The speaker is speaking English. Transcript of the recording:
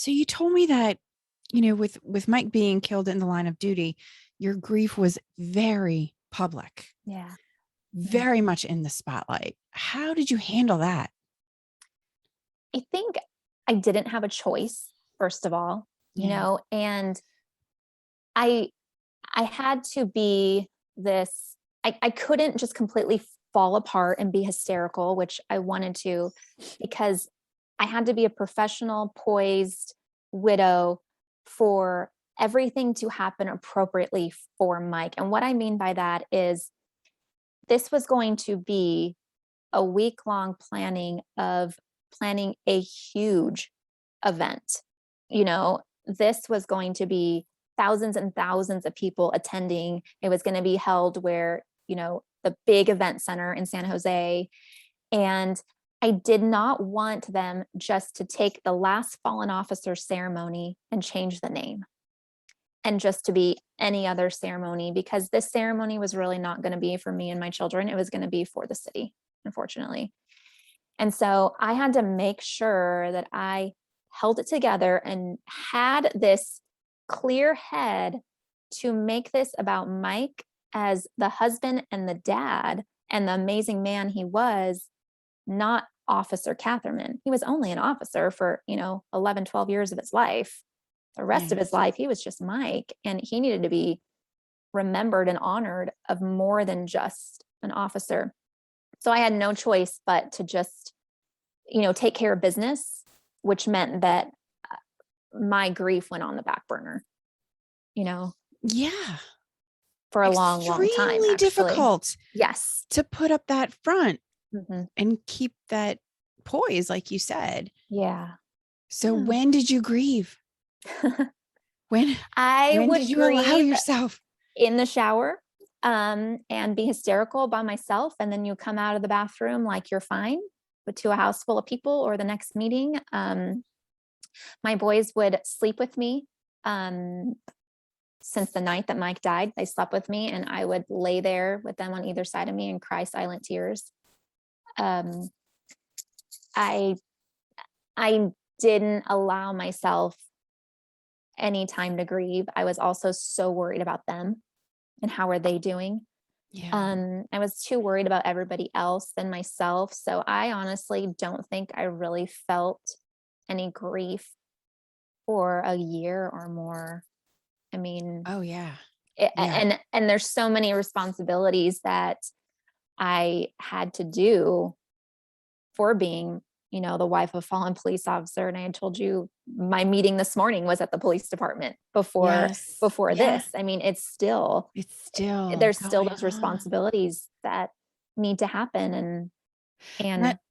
So you told me that, with Mike being killed in the line of duty, your grief was very public, Yeah. very much in the spotlight. How did you handle that? I think I didn't have a choice, first of all, Yeah. and I I had to be this. I couldn't just completely fall apart and be hysterical, which I wanted to, because I had to be a professional, poised widow for everything to happen appropriately for Mike. And what I mean by that is this was going to be a week long planning a huge event. This was going to be thousands and thousands of people attending. It was going to be held where, the big event center in San Jose. And I did not want them just to take the last fallen officer ceremony and change the name and just to be any other ceremony, because this ceremony was really not going to be for me and my children. It was going to be for the city, unfortunately. And so I had to make sure that I held it together and had this clear head to make this about Mike as the husband and the dad and the amazing man he was, not Officer Catherman. He was only an officer for, 11, 12 years of his life. The rest of his Yes. life, he was just Mike, and he needed to be remembered and honored of more than just an officer. So I had no choice but to just, take care of business, which meant that my grief went on the back burner, you know, Yeah. for a long, long time, Extremely actually. difficult Yes. to put up that front Mhm. and keep that poise, like you said. Yeah. So Yeah. when did you grieve? When I when did would you allow grieve yourself? in the shower, and be hysterical by myself. And then you come out of the bathroom like you're fine, but to a house full of people or the next meeting. My boys would sleep with me. Um, since the night that Mike died, they slept with me, and I would lay there with them on either side of me and cry silent tears. Um, I I didn't allow myself any time to grieve. I was also so worried about them and how are they doing. Yeah. I was too worried about everybody else than myself. So I honestly don't think I really felt any grief for a year or more. I mean, Oh, yeah. Yeah. and there's so many responsibilities that I had to do for being, the wife of a fallen police officer. And I had told you my meeting this morning was at the police department before Yes. before Yeah. this. I mean, it's still It's still there's still going those on. responsibilities that need to happen. Now, And